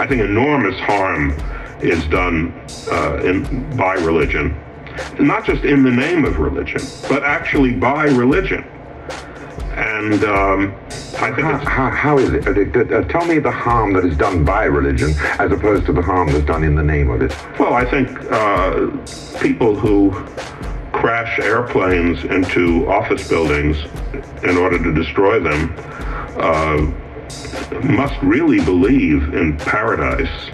I think enormous harm is done by religion, not just in the name of religion, but actually by religion. And I think how is it? Tell me the harm that is done by religion as opposed to the harm that's done in the name of it. Well, I think people who crash airplanes into office buildings in order to destroy them must really believe in paradise,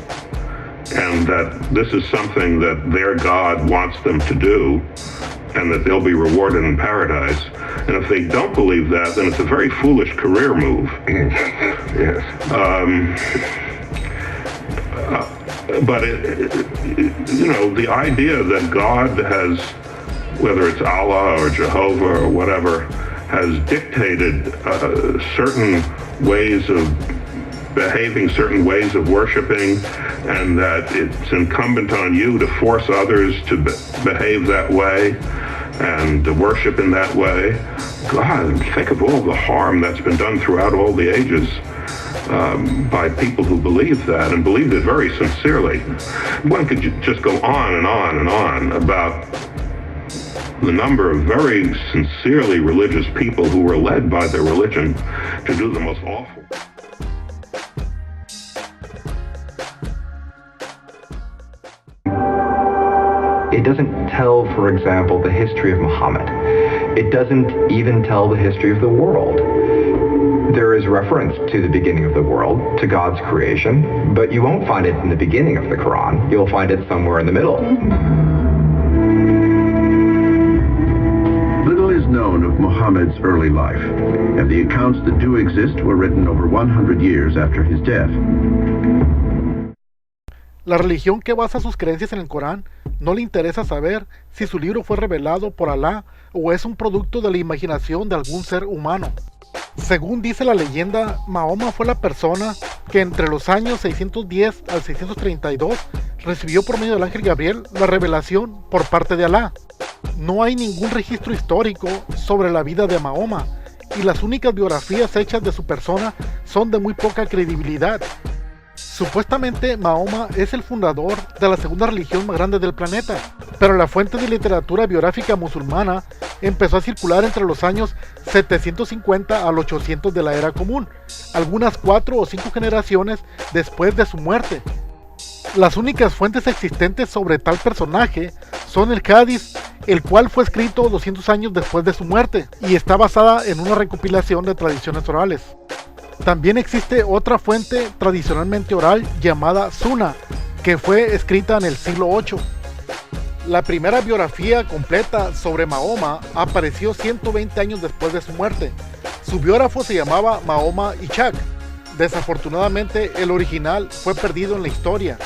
and that this is something that their God wants them to do, and that they'll be rewarded in paradise. And if they don't believe that, then it's a very foolish career move. Yes. But the idea that God has, whether it's Allah or Jehovah or whatever, has dictated certain ways of behaving, certain ways of worshiping, and that it's incumbent on you to force others to behave that way and to worship in that way. God, think of all the harm that's been done throughout all the ages by people who believe that, and believed it very sincerely. One could just go on and on and on about the number of very sincerely religious people who were led by their religion to do the most awful. It doesn't tell, for example, the history of Muhammad. It doesn't even tell the history of the world. There is reference to the beginning of the world, to God's creation, but you won't find it in the beginning of the Quran. You'll find it somewhere in the middle. Little is known of Muhammad's early life, and the accounts that do exist were written over 100 years after his death. La religión que basa sus creencias en el Corán no le interesa saber si su libro fue revelado por Alá o es un producto de la imaginación de algún ser humano. Según dice la leyenda, Mahoma fue la persona que entre los años 610 al 632 recibió por medio del ángel Gabriel la revelación por parte de Alá. No hay ningún registro histórico sobre la vida de Mahoma, y las únicas biografías hechas de su persona son de muy poca credibilidad. Supuestamente Mahoma es el fundador de la segunda religión más grande del planeta, pero la fuente de literatura biográfica musulmana empezó a circular entre los años 750 al 800 de la era común, algunas 4 o 5 generaciones después de su muerte. Las únicas fuentes existentes sobre tal personaje son el Hadiz, el cual fue escrito 200 años después de su muerte y está basada en una recopilación de tradiciones orales. También existe otra fuente tradicionalmente oral llamada Sunna, que fue escrita en el siglo VIII. La primera biografía completa sobre Mahoma apareció 120 años después de su muerte. Su biógrafo se llamaba Mahoma Ishaq. Desafortunadamente, el original fue perdido en la historia.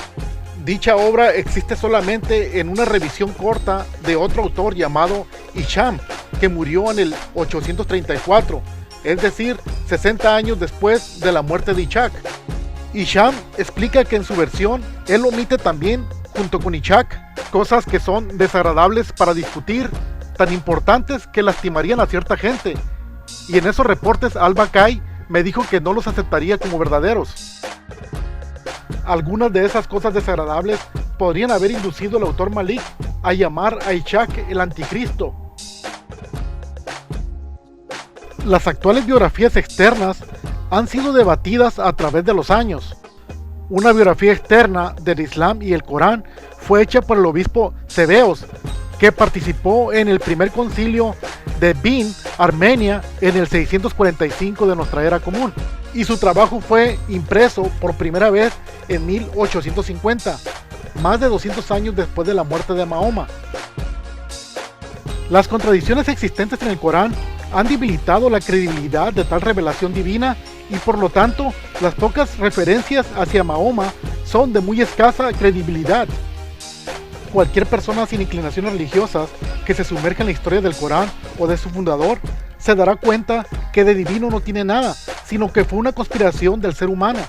Dicha obra existe solamente en una revisión corta de otro autor llamado Hisham, que murió en el 834. Es decir, 60 años después de la muerte de Ishaq. Hisham explica que en su versión, él omite también, junto con Ishaq, cosas que son desagradables para discutir, tan importantes que lastimarían a cierta gente. Y en esos reportes Al-Bakai me dijo que no los aceptaría como verdaderos. Algunas de esas cosas desagradables podrían haber inducido al autor Malik a llamar a Ishaq el anticristo. Las actuales biografías externas han sido debatidas a través de los años. Una biografía externa del Islam y el Corán fue hecha por el obispo Sebeos, que participó en el primer concilio de Bin, Armenia, en el 645 de nuestra era común, y su trabajo fue impreso por primera vez en 1850, más de 200 años después de la muerte de Mahoma. Las contradicciones existentes en el Corán han debilitado la credibilidad de tal revelación divina, y por lo tanto las pocas referencias hacia Mahoma son de muy escasa credibilidad. Cualquier persona sin inclinaciones religiosas que se sumerja en la historia del Corán o de su fundador se dará cuenta que de divino no tiene nada, sino que fue una conspiración del ser humano.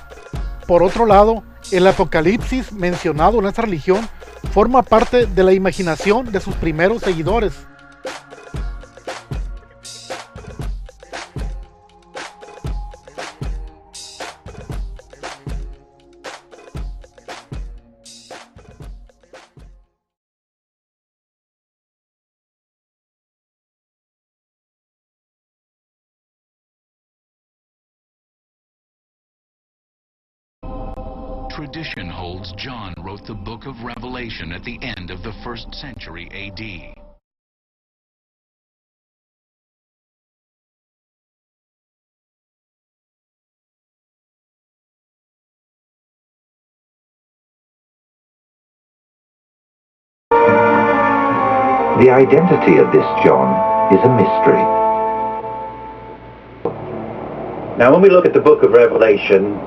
Por otro lado, el Apocalipsis mencionado en esta religión forma parte de la imaginación de sus primeros seguidores. Tradition holds John wrote the book of Revelation at the end of the 1st century AD. The identity of this John is a mystery. Now, when we look at the book of Revelation,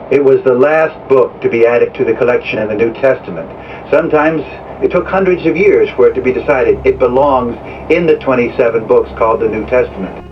it was the last book to be added to the collection in the New Testament. Sometimes it took hundreds of years for it to be decided it belongs in the 27 books called the New Testament.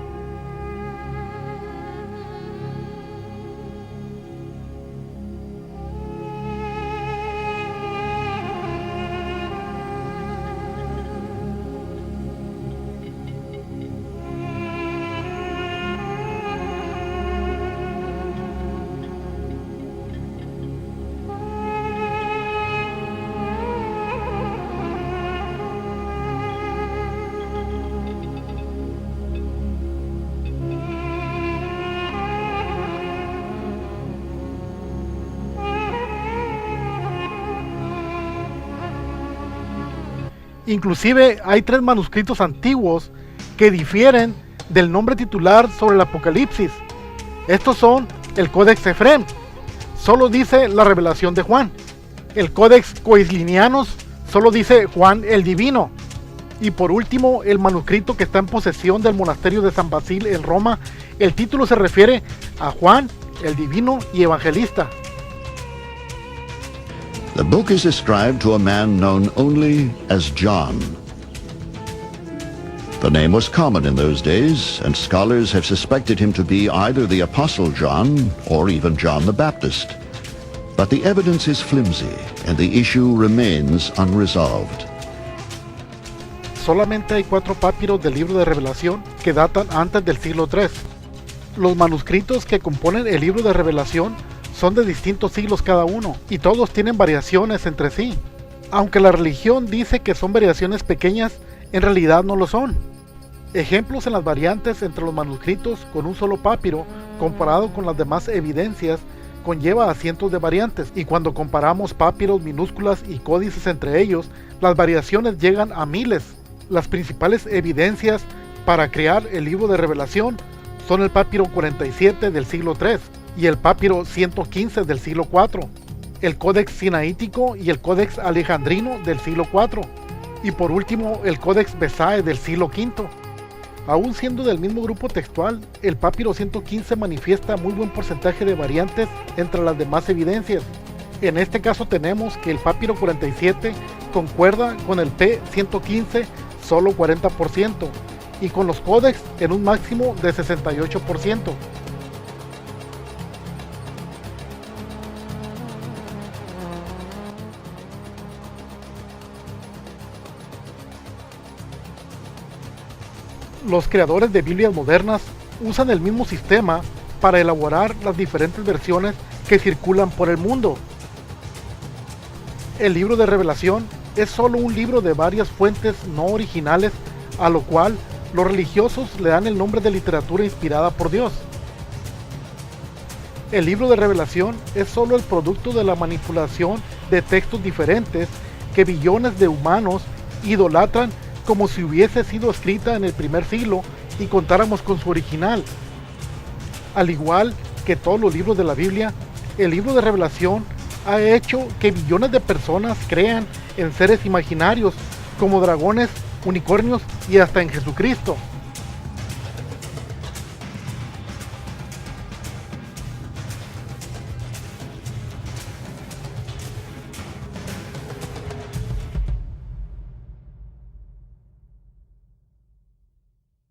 Inclusive hay 3 manuscritos antiguos que difieren del nombre titular sobre el Apocalipsis. Estos son el Codex Efrem, solo dice la revelación de Juan. El Codex Coeslinianos solo dice Juan el Divino. Y por último, el manuscrito que está en posesión del monasterio de San Basil en Roma, el título se refiere a Juan el Divino y Evangelista. The book is ascribed to a man known only as John. The name was common in those days, and scholars have suspected him to be either the Apostle John or even John the Baptist. But the evidence is flimsy, and the issue remains unresolved. Solamente hay 4 papiros del libro de Revelación que datan antes del siglo III. Los manuscritos que componen el libro de Revelación son de distintos siglos cada uno, y todos tienen variaciones entre sí. Aunque la religión dice que son variaciones pequeñas, en realidad no lo son. Ejemplos en las variantes entre los manuscritos con un solo papiro, comparado con las demás evidencias, conlleva a cientos de variantes, y cuando comparamos papiros, minúsculas y códices entre ellos, las variaciones llegan a miles. Las principales evidencias para crear el libro de Revelación son el papiro 47 del siglo III, y el papiro 115 del siglo IV, el Códex Sinaítico y el Códex Alejandrino del siglo IV, y por último el Códex Besae del siglo V. Aún siendo del mismo grupo textual, el papiro 115 manifiesta muy buen porcentaje de variantes entre las demás evidencias. En este caso tenemos que el papiro 47 concuerda con el P115 solo 40%, y con los códex en un máximo de 68%. Los creadores de Biblias modernas usan el mismo sistema para elaborar las diferentes versiones que circulan por el mundo. El libro de Revelación es solo un libro de varias fuentes no originales, a lo cual los religiosos le dan el nombre de literatura inspirada por Dios. El libro de Revelación es solo el producto de la manipulación de textos diferentes que billones de humanos idolatran como si hubiese sido escrita en el primer siglo y contáramos con su original. Al igual que todos los libros de la Biblia, el libro de Revelación ha hecho que billones de personas crean en seres imaginarios como dragones, unicornios y hasta en Jesucristo.